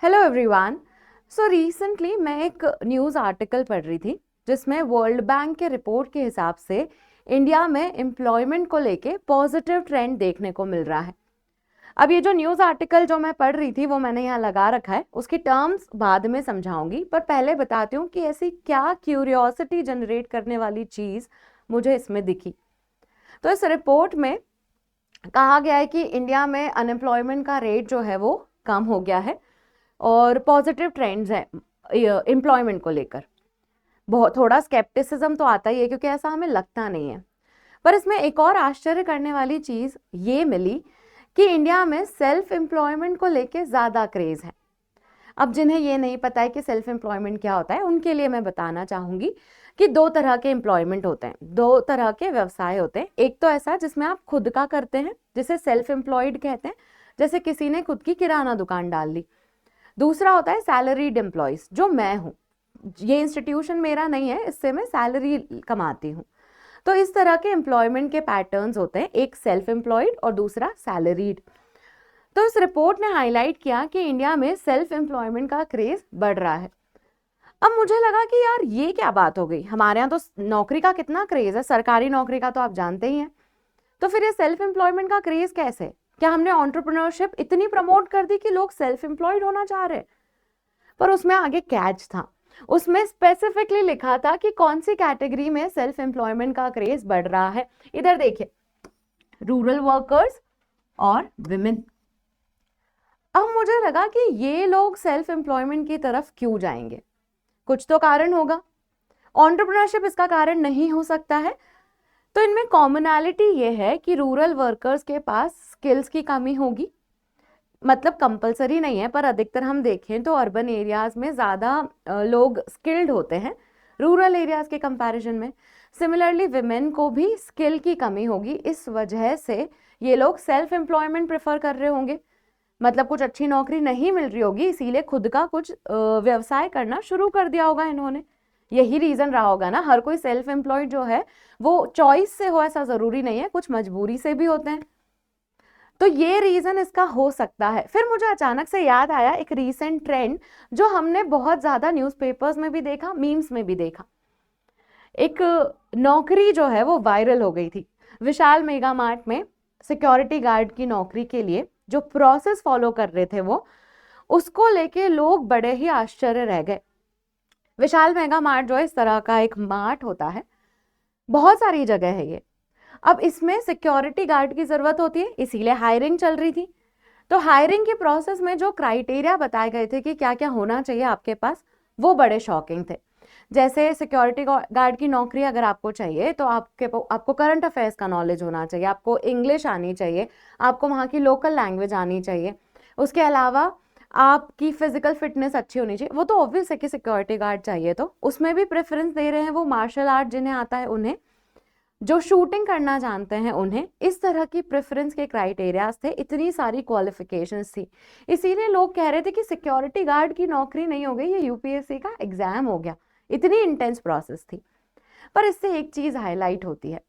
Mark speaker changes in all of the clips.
Speaker 1: Hello everyone. So recently मैं एक news article पढ़ रही थी जिसमें वर्ल्ड बैंक के रिपोर्ट के हिसाब से इंडिया में एम्प्लॉयमेंट को लेके पॉजिटिव ट्रेंड देखने को मिल रहा है। अब ये जो न्यूज़ आर्टिकल जो मैं पढ़ रही थी वो मैंने यहाँ लगा रखा है, उसकी टर्म्स बाद में समझाऊंगी, पर पहले बताती हूँ कि ऐसी क्या क्यूरियोसिटी जनरेट करने वाली चीज़ मुझे इसमें दिखी। तो इस रिपोर्ट में कहा गया है कि इंडिया में अनएम्प्लॉयमेंट का रेट जो है वो कम हो गया है और पॉजिटिव ट्रेंड्स हैं एम्प्लॉयमेंट को लेकर। बहुत थोड़ा स्केप्टिसिज्म तो आता ही है क्योंकि ऐसा हमें लगता नहीं है, पर इसमें एक और आश्चर्य करने वाली चीज़ ये मिली कि इंडिया में सेल्फ एम्प्लॉयमेंट को लेके ज़्यादा क्रेज़ है। अब जिन्हें ये नहीं पता है कि सेल्फ एम्प्लॉयमेंट क्या होता है, उनके लिए मैं बताना चाहूँगी कि दो तरह के एम्प्लॉयमेंट होते हैं, दो तरह के व्यवसाय होते हैं। एक तो ऐसा जिसमें आप खुद का करते हैं, जिसे सेल्फ एम्प्लॉयड कहते हैं, जैसे किसी ने खुद की किराना दुकान डाल ली। दूसरा होता है सैलरीड एम्प्लॉयज, जो मैं हूँ। ये इंस्टीट्यूशन मेरा नहीं है, इससे मैं सैलरी कमाती हूँ। तो इस तरह के एम्प्लॉयमेंट के पैटर्न्स होते हैं, एक सेल्फ एम्प्लॉयड और दूसरा सैलरीड। तो इस रिपोर्ट ने हाईलाइट किया कि इंडिया में सेल्फ एम्प्लॉयमेंट का क्रेज बढ़ रहा है। अब मुझे लगा कि यार ये क्या बात हो गई, हमारे यहाँ तो नौकरी का कितना क्रेज है, सरकारी नौकरी का तो आप जानते ही हैं। तो फिर ये सेल्फ एम्प्लॉयमेंट का क्रेज कैसे? क्या हमने एंटरप्रेन्योरशिप इतनी प्रमोट कर दी कि लोग सेल्फ एम्प्लॉयड होना चाह रहे? पर उसमें आगे कैच था, उसमें स्पेसिफिकली लिखा था कि कौन सी कैटेगरी में सेल्फ एम्प्लॉयमेंट का क्रेज बढ़ रहा है। इधर देखिए, रूरल वर्कर्स और विमेन। अब मुझे लगा कि ये लोग सेल्फ एम्प्लॉयमेंट की तरफ क्यों जाएंगे, कुछ तो कारण होगा। एंटरप्रेन्योरशिप इसका कारण नहीं हो सकता है। तो इनमें कॉमनैलिटी ये है कि रूरल वर्कर्स के पास स्किल्स की कमी होगी। मतलब कंपलसरी नहीं है, पर अधिकतर हम देखें तो अर्बन एरियाज में ज़्यादा लोग स्किल्ड होते हैं रूरल एरियाज के कंपैरिजन में। सिमिलरली विमेन को भी स्किल की कमी होगी, इस वजह से ये लोग सेल्फ एम्प्लॉयमेंट प्रेफर कर रहे होंगे। मतलब कुछ अच्छी नौकरी नहीं मिल रही होगी, इसीलिए खुद का कुछ व्यवसाय करना शुरू कर दिया होगा इन्होंने। यही रीज़न रहा होगा ना। हर कोई सेल्फ एम्प्लॉयड जो है वो चॉइस से हो ऐसा ज़रूरी नहीं है, कुछ मजबूरी से भी होते हैं। तो ये रीजन इसका हो सकता है। फिर मुझे अचानक से याद आया एक रीसेंट ट्रेंड जो हमने बहुत ज्यादा न्यूज़पेपर्स में भी देखा, मीम्स में भी देखा। एक नौकरी जो है वो वायरल हो गई थी। विशाल मेगा मार्ट में सिक्योरिटी गार्ड की नौकरी के लिए जो प्रोसेस फॉलो कर रहे थे वो, उसको लेके लोग बड़े ही आश्चर्य रह गए। विशाल मेगा मार्ट जो है इस तरह का एक मार्ट होता है, बहुत सारी जगह है ये। अब इसमें सिक्योरिटी गार्ड की जरूरत होती है, इसीलिए हायरिंग चल रही थी। तो हायरिंग के प्रोसेस में जो क्राइटेरिया बताए गए थे कि क्या क्या होना चाहिए आपके पास, वो बड़े शॉकिंग थे। जैसे सिक्योरिटी गार्ड की नौकरी अगर आपको चाहिए तो आपको करंट अफेयर्स का नॉलेज होना चाहिए, आपको इंग्लिश आनी चाहिए, आपको वहाँ की लोकल लैंग्वेज आनी चाहिए। उसके अलावा आपकी फिजिकल फिटनेस अच्छी होनी चाहिए। वो तो ऑब्वियस है कि सिक्योरिटी गार्ड चाहिए, तो उसमें भी प्रेफरेंस दे रहे हैं वो मार्शल आर्ट जिन्हें आता है उन्हें, जो शूटिंग करना जानते हैं उन्हें। इस तरह की प्रेफरेंस के क्राइटेरियाज थे, इतनी सारी क्वालिफिकेशंस थी। इसीलिए लोग कह रहे थे कि सिक्योरिटी गार्ड की नौकरी नहीं हो गई, ये यूपीएससी का एग्जाम हो गया। इतनी इंटेंस प्रोसेस थी। पर इससे एक चीज हाईलाइट होती है,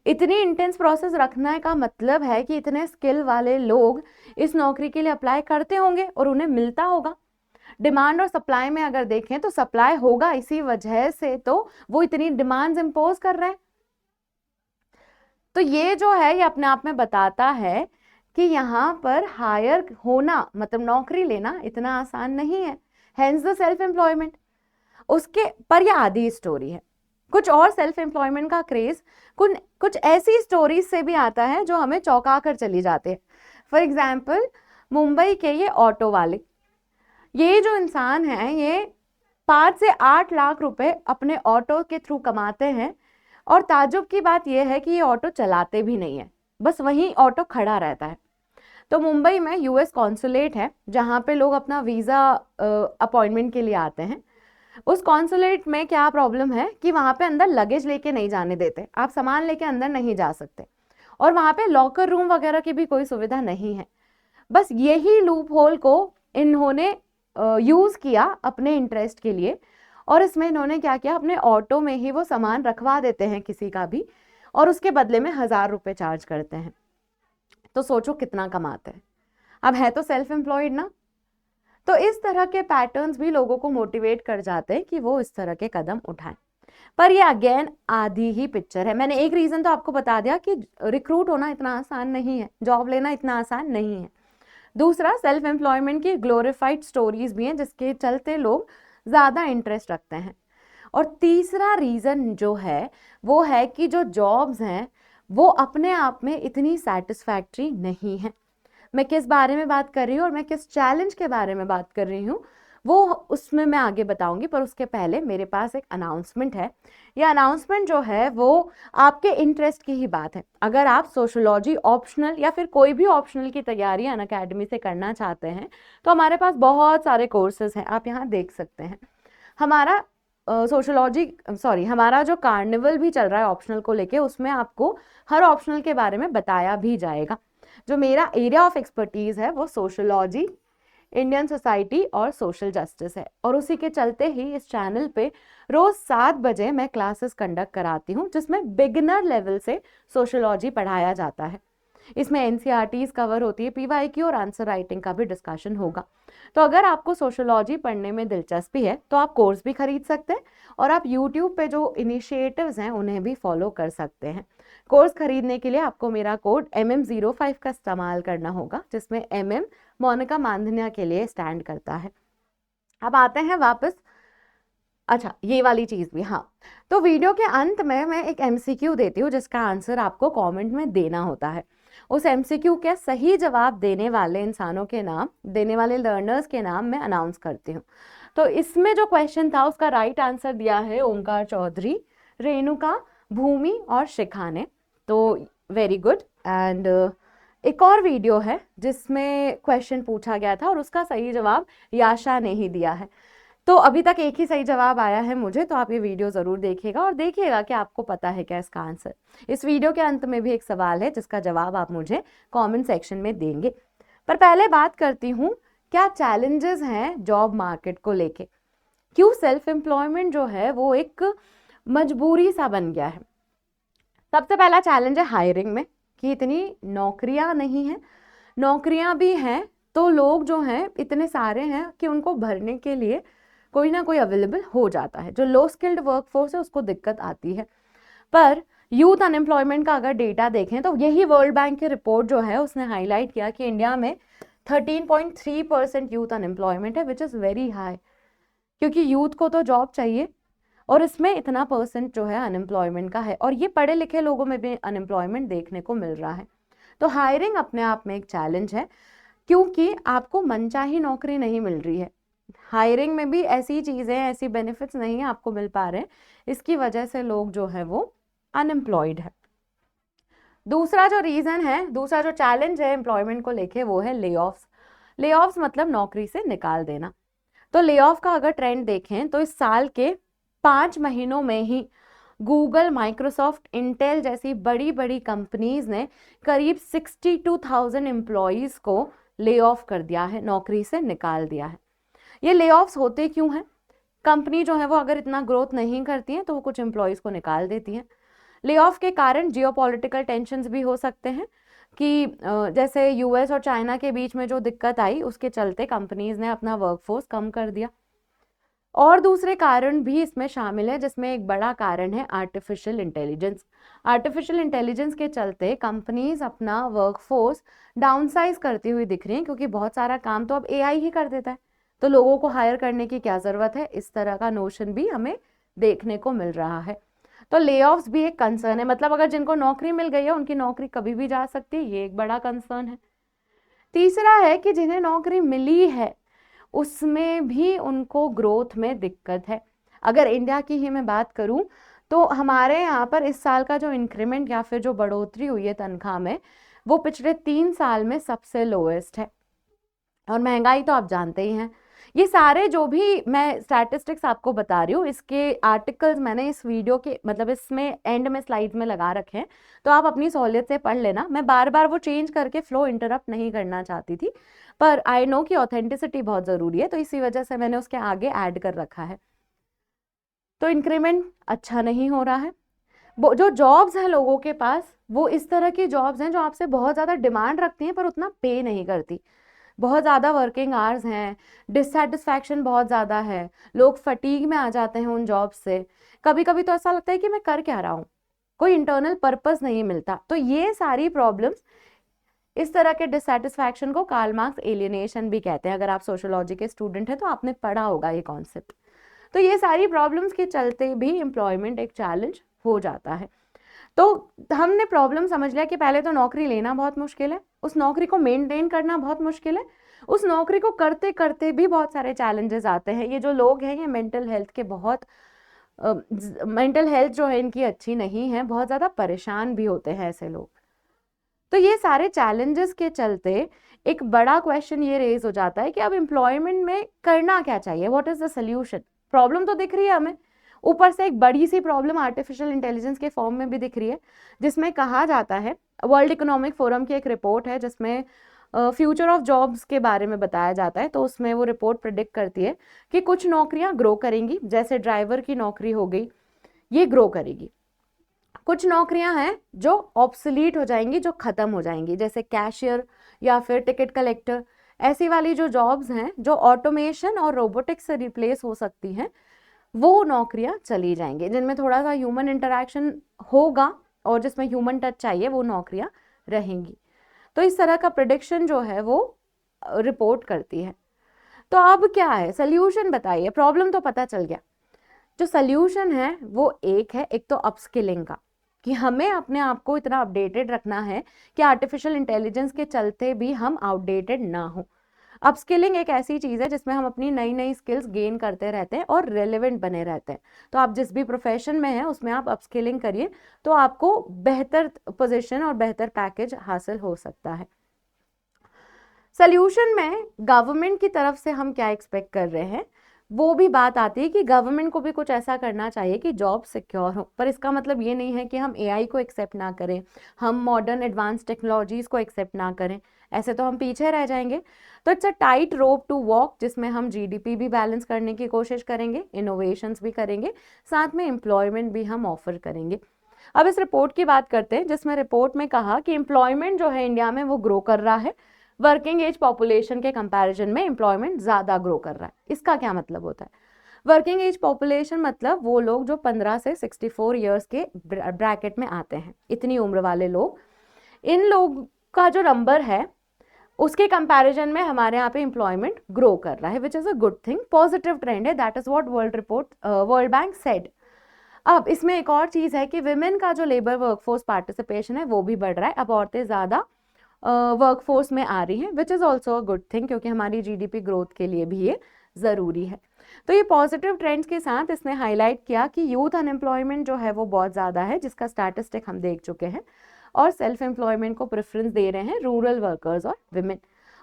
Speaker 1: इतनी इंटेंस प्रोसेस रखने का मतलब है कि इतने स्किल वाले लोग इस नौकरी के लिए अप्लाई करते होंगे और उन्हें मिलता होगा। डिमांड और सप्लाई में अगर देखें तो सप्लाई होगा, इसी वजह से तो वो इतनी डिमांड्स इंपोज कर रहे हैं। तो ये जो है ये अपने आप में बताता है कि यहाँ पर हायर होना मतलब नौकरी लेना इतना आसान नहीं है, हेंस द सेल्फ एम्प्लॉयमेंट। उसके पर यह आधी स्टोरी है। कुछ और सेल्फ एम्प्लॉयमेंट का क्रेज कुछ ऐसी स्टोरीज से भी आता है जो हमें चौंका कर चली जाते हैं। फॉर एग्जाम्पल, मुंबई के ये ऑटो वाले, ये जो इंसान है ये 5 से 8 लाख रुपए अपने ऑटो के थ्रू कमाते हैं। और ताज्जुब की बात यह है कि ये ऑटो चलाते भी नहीं है, बस वहीं ऑटो खड़ा रहता है। तो मुंबई में यूएस कॉन्सुलेट है जहाँ पे लोग अपना वीज़ा अपॉइंटमेंट के लिए आते हैं। उस कॉन्सुलेट में क्या प्रॉब्लम है कि वहाँ पे अंदर लगेज लेके नहीं जाने देते, आप सामान लेके अंदर नहीं जा सकते। और वहाँ पे लॉकर रूम वगैरह की भी कोई सुविधा नहीं है। बस यही लूप होल को इन्होंने यूज़ किया अपने इंटरेस्ट के लिए। और इसमें इन्होंने क्या किया, अपने ऑटो में ही वो सामान रखवा देते हैं किसी का भी, और उसके बदले में 1000 रुपए चार्ज करते हैं। तो सोचो कितना कमाते हैं। अब है तो सेल्फ एम्प्लॉयड ना। तो इस तरह के पैटर्न्स भी लोगों को मोटिवेट कर जाते हैं कि वो इस तरह के कदम उठाएं। पर ये अगेन आधी ही पिक्चर है। मैंने एक रीजन तो आपको बता दिया कि रिक्रूट होना इतना आसान नहीं है, जॉब लेना इतना आसान नहीं है। दूसरा, सेल्फ एम्प्लॉयमेंट की ग्लोरीफाइड स्टोरीज भी हैं जिसके चलते लोग ज़्यादा इंटरेस्ट रखते हैं। और तीसरा रीज़न जो है वो है कि जो जॉब्स हैं वो अपने आप में इतनी सेटिस्फैक्ट्री नहीं है। मैं किस बारे में बात कर रही हूँ और मैं किस चैलेंज के बारे में बात कर रही हूँ वो उसमें मैं आगे बताऊंगी, पर उसके पहले मेरे पास एक अनाउंसमेंट है। यह अनाउंसमेंट जो है वो आपके इंटरेस्ट की ही बात है। अगर आप सोशोलॉजी ऑप्शनल या फिर कोई भी ऑप्शनल की तैयारी अनअकैडमी से करना चाहते हैं तो हमारे पास बहुत सारे कोर्सेज हैं, आप यहाँ देख सकते हैं। हमारा हमारा जो कार्निवल भी चल रहा है ऑप्शनल को लेके, उसमें आपको हर ऑप्शनल के बारे में बताया भी जाएगा। जो मेरा एरिया ऑफ एक्सपर्टीज है वो सोशोलॉजी, इंडियन सोसाइटी और सोशल जस्टिस है, और उसी के चलते ही इस चैनल पे रोज 7 बजे मैं क्लासेस कंडक्ट कराती हूँ जिसमें बिगिनर लेवल से सोशोलॉजी पढ़ाया जाता है। इसमें एनसीईआरटीज कवर होती है, पीवाईक्यू और आंसर राइटिंग का भी डिस्कशन होगा। तो अगर आपको सोशोलॉजी पढ़ने में दिलचस्पी है तो आप कोर्स भी खरीद सकते हैं और आप यूट्यूब पे जो इनिशिएटिव्स हैं उन्हें भी फॉलो कर सकते हैं। कोर्स खरीदने के लिए आपको मेरा कोड MM05 का इस्तेमाल करना होगा, जिसमें MM मोनिका मानधनिया के लिए स्टैंड करता है। अब आते हैं वापस, अच्छा ये वाली चीज़ भी, हाँ, तो वीडियो के अंत में मैं एक MCQ देती हूँ जिसका आंसर आपको कमेंट में देना होता है। उस MCQ के सही जवाब देने वाले इंसानों के नाम, देने वाले लर्नर्स के नाम मैं अनाउंस करती हूँ। तो इसमें जो क्वेश्चन था उसका राइट आंसर दिया है ओंकार चौधरी, रेणुका, भूमि और शिखा ने। तो वेरी गुड। एंड एक और वीडियो है जिसमें क्वेश्चन पूछा गया था और उसका सही जवाब याशा ने ही दिया है। तो अभी तक एक ही सही जवाब आया है मुझे, तो आप ये वीडियो ज़रूर देखिएगा और देखिएगा कि आपको पता है क्या इसका आंसर। इस वीडियो के अंत में भी एक सवाल है जिसका जवाब आप मुझे कमेंट सेक्शन में देंगे। पर पहले बात करती हूँ क्या चैलेंजेस हैं जॉब मार्केट को लेके, क्यों सेल्फ एम्प्लॉयमेंट जो है वो एक मजबूरी सा बन गया है। सबसे पहला चैलेंज है हायरिंग में, कि इतनी नौकरियां नहीं हैं, नौकरियां भी हैं तो लोग जो हैं इतने सारे हैं कि उनको भरने के लिए कोई ना कोई अवेलेबल हो जाता है। जो लो स्किल्ड वर्कफोर्स है उसको दिक्कत आती है। पर यूथ अनएम्प्लॉयमेंट का अगर डेटा देखें तो यही वर्ल्ड बैंक की रिपोर्ट जो है उसने हाईलाइट किया कि इंडिया में 13.3% यूथ अनएम्प्लॉयमेंट है, विच इज़ वेरी हाई, क्योंकि यूथ को तो जॉब चाहिए और इसमें इतना परसेंट जो है अनएम्प्लॉयमेंट का है, और ये पढ़े लिखे लोगों में भी अनएम्प्लॉयमेंट देखने को मिल रहा है। तो हायरिंग अपने आप में एक चैलेंज है क्योंकि आपको मनचाही नौकरी नहीं मिल रही है। हायरिंग में भी ऐसी चीज़ें, ऐसी बेनिफिट्स नहीं आपको मिल पा रहे हैं, इसकी वजह से लोग जो है वो अनएम्प्लॉयड है। दूसरा जो रीज़न है, दूसरा जो चैलेंज है एम्प्लॉयमेंट को लेके वो है ले ऑफ्स। ले ऑफ्स मतलब नौकरी से निकाल देना। तो ले ऑफ का अगर ट्रेंड देखें तो इस साल के 5 महीनों में ही गूगल, माइक्रोसॉफ्ट, इंटेल जैसी बड़ी बड़ी कंपनीज ने करीब 62,000 एम्प्लॉयज़ को ले ऑफ कर दिया है, नौकरी से निकाल दिया है। ये ले ऑफ्स होते क्यों हैं? कंपनी जो है वो अगर इतना ग्रोथ नहीं करती है तो वो कुछ एम्प्लॉयज़ को निकाल देती हैं। ले ऑफ के कारण जियोपॉलिटिकल टेंशन्स भी हो सकते हैं कि जैसे यूएस और चाइना के बीच में जो दिक्कत आई उसके चलते कंपनीज ने अपना वर्कफोर्स कम कर दिया। और दूसरे कारण भी इसमें शामिल है जिसमें एक बड़ा कारण है आर्टिफिशियल इंटेलिजेंस। आर्टिफिशियल इंटेलिजेंस के चलते कंपनीज अपना वर्कफोर्स डाउनसाइज करती हुई दिख रही हैं, क्योंकि बहुत सारा काम तो अब एआई ही कर देता है, तो लोगों को हायर करने की क्या ज़रूरत है, इस तरह का नोशन भी हमें देखने को मिल रहा है। तो ले ऑफ्स भी एक कंसर्न है, मतलब अगर जिनको नौकरी मिल गई है उनकी नौकरी कभी भी जा सकती है, ये एक बड़ा कंसर्न है। तीसरा है कि जिन्हें नौकरी मिली है उसमें भी उनको ग्रोथ में दिक्कत है। अगर इंडिया की ही मैं बात करूं तो हमारे यहाँ पर इस साल का जो इंक्रीमेंट या फिर जो बढ़ोतरी हुई है तनख्वाह में वो पिछले 3 साल में सबसे लोएस्ट है। और महंगाई तो आप जानते ही हैं। ये सारे जो भी मैं स्टैटिस्टिक्स आपको बता रही हूँ इसके आर्टिकल्स मैंने इस वीडियो के मतलब इसमें एंड में स्लाइड में लगा रखे हैं, तो आप अपनी सहूलियत से पढ़ लेना। मैं बार बार वो चेंज करके फ्लो इंटरप्ट नहीं करना चाहती थी, पर आई नो कि ऑथेंटिसिटी बहुत ज़रूरी है, तो इसी वजह से मैंने उसके आगे ऐड कर रखा है। तो इंक्रीमेंट अच्छा नहीं हो रहा है। वो जो जॉब्स हैं लोगों के पास वो इस तरह की जॉब्स हैं जो आपसे बहुत ज़्यादा डिमांड रखती हैं पर उतना पे नहीं करती। बहुत ज़्यादा वर्किंग आवर्स हैं, डिससेटिस्फैक्शन बहुत ज़्यादा है, लोग फटीग में आ जाते हैं उन जॉब से। कभी कभी तो ऐसा लगता है कि मैं कर क्या रहा हूँ, कोई इंटरनल पर्पस नहीं मिलता। तो ये सारी प्रॉब्लम्स, इस तरह के डिससेटिस्फैक्शन को कार्ल मार्क्स एलियनेशन भी कहते हैं। अगर आप सोशियोलॉजी के स्टूडेंट हैं तो आपने पढ़ा होगा ये कॉन्सेप्ट। तो ये सारी प्रॉब्लम्स के चलते भी एम्प्लॉयमेंट एक चैलेंज हो जाता है। तो हमने प्रॉब्लम समझ लिया कि पहले तो नौकरी लेना बहुत मुश्किल है, उस नौकरी को मेंटेन करना बहुत मुश्किल है, उस नौकरी को करते करते भी बहुत सारे चैलेंजेस आते हैं। ये जो लोग हैं ये मेंटल हेल्थ के बहुत मेंटल हेल्थ जो है इनकी अच्छी नहीं है, बहुत ज़्यादा परेशान भी होते हैं ऐसे लोग। तो ये सारे चैलेंजेस के चलते एक बड़ा क्वेश्चन ये रेज हो जाता है कि अब एम्प्लॉयमेंट में करना क्या चाहिए, what is the solution. Problem तो दिख रही है हमें, ऊपर से एक बड़ी सी प्रॉब्लम आर्टिफिशियल इंटेलिजेंस के फॉर्म में भी दिख रही है, जिसमें कहा जाता है, वर्ल्ड इकोनॉमिक फोरम की एक रिपोर्ट है जिसमें फ्यूचर ऑफ जॉब्स के बारे में बताया जाता है। तो उसमें वो रिपोर्ट प्रिडिक्ट करती है कि कुछ नौकरियां ग्रो करेंगी, जैसे ड्राइवर की नौकरी हो गई, ये ग्रो करेगी। कुछ नौकरियां हैं जो ऑब्सोलीट हो जाएंगी, जो खत्म हो जाएंगी, जैसे कैशियर या फिर टिकट कलेक्टर। ऐसी वाली जो जॉब्स हैं जो ऑटोमेशन और रोबोटिक्स से रिप्लेस हो सकती हैं, वो नौकरियां चली जाएंगी। जिनमें थोड़ा सा ह्यूमन इंटरेक्शन होगा और जिसमें ह्यूमन टच चाहिए, वो नौकरियां रहेंगी। तो इस तरह का प्रिडिक्शन जो है वो रिपोर्ट करती है। तो अब क्या है सोल्यूशन, बताइए। प्रॉब्लम तो पता चल गया, जो सोल्यूशन है वो एक है, एक तो अपस्किलिंग का, कि हमें अपने आप को इतना अपडेटेड रखना है कि आर्टिफिशियल इंटेलिजेंस के चलते भी हम आउटडेटेड ना हो। अपस्किलिंग एक ऐसी चीज है जिसमें हम अपनी नई नई स्किल्स गेन करते रहते हैं और रेलेवेंट बने रहते हैं। तो आप जिस भी प्रोफेशन में हैं उसमें आप अपस्किलिंग करिए, तो आपको बेहतर पोजीशन और बेहतर पैकेज हासिल हो सकता है। सोल्यूशन में गवर्नमेंट की तरफ से हम क्या एक्सपेक्ट कर रहे हैं, वो भी बात आती है कि गवर्नमेंट को भी कुछ ऐसा करना चाहिए कि जॉब सिक्योर हो। पर इसका मतलब ये नहीं है कि हम एआई को एक्सेप्ट ना करें, हम मॉडर्न एडवांस टेक्नोलॉजीज को एक्सेप्ट ना करें, ऐसे तो हम पीछे रह जाएंगे। तो it's a tight rope to walk, जिसमें हम जीडीपी भी बैलेंस करने की कोशिश करेंगे, इनोवेशंस भी करेंगे, साथ में एम्प्लॉयमेंट भी हम ऑफर करेंगे। अब इस रिपोर्ट की बात करते हैं, जिसमें रिपोर्ट में कहा कि एम्प्लॉयमेंट जो है इंडिया में वो ग्रो कर रहा है, वर्किंग एज पॉपुलेशन के कंपैरिजन में एम्प्लॉयमेंट ज्यादा ग्रो कर रहा है। इसका क्या मतलब होता है? वर्किंग एज पॉपुलेशन मतलब वो लोग जो 15 से 64 इयर्स के ब्रैकेट में आते हैं, इतनी उम्र वाले लोग, इन लोग का जो नंबर है उसके कंपैरिजन में हमारे यहाँ पे एम्प्लॉयमेंट ग्रो कर रहा है, which is a good thing, positive trend है। That is what World Bank said. अब इसमें एक और चीज है कि विमेन का जो लेबर वर्कफोर्स पार्टिसिपेशन है वो भी बढ़ रहा है। अब औरतें ज्यादा वर्कफोर्स में आ रही हैं, which is also a good thing, क्योंकि हमारी जीडीपी ग्रोथ के लिए भी ये ज़रूरी है। तो ये पॉजिटिव ट्रेंड्स के साथ इसने हाईलाइट किया कि यूथ अनएम्प्लॉयमेंट जो है वो बहुत ज़्यादा है, जिसका स्टैटिस्टिक हम देख चुके हैं, और सेल्फ एम्प्लॉयमेंट को प्रेफरेंस दे रहे हैं रूरल वर्कर्स और विमेन।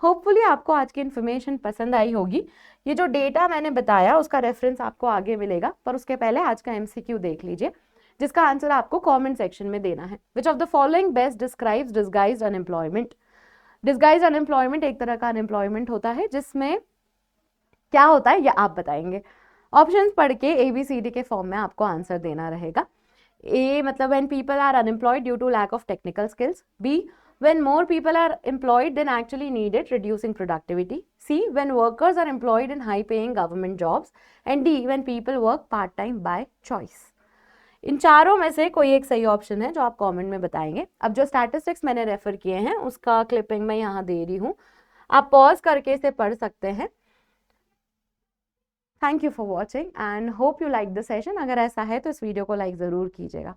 Speaker 1: होपफुली आपको आज की इन्फॉर्मेशन पसंद आई होगी। ये जो डेटा मैंने बताया उसका रेफरेंस आपको आगे मिलेगा, पर उसके पहले आज का एमसीक्यू देख लीजिए, जिसका आंसर आपको कमेंट सेक्शन में देना है। Which of the following best describes disguised unemployment? Disguised unemployment एक तरह का अनएम्प्लॉयमेंट होता है, जिसमें क्या होता है ये आप बताएंगे। ऑप्शंस पढ़ के ABCD के फॉर्म में आपको आंसर देना रहेगा। A मतलब when people are unemployed due to lack of technical skills. B when more people are employed than actually needed, reducing productivity. C when workers are employed in high paying government jobs. And D when people work part time by choice. इन चारों में से कोई एक सही option है जो आप comment में बताएंगे। अब जो स्टैटिस्टिक्स मैंने रेफर किए हैं उसका क्लिपिंग मैं यहाँ दे रही हूँ, आप पॉज करके इसे पढ़ सकते हैं। Thank you for watching and hope you like the session. अगर ऐसा है तो इस वीडियो को लाइक ज़रूर कीजिएगा।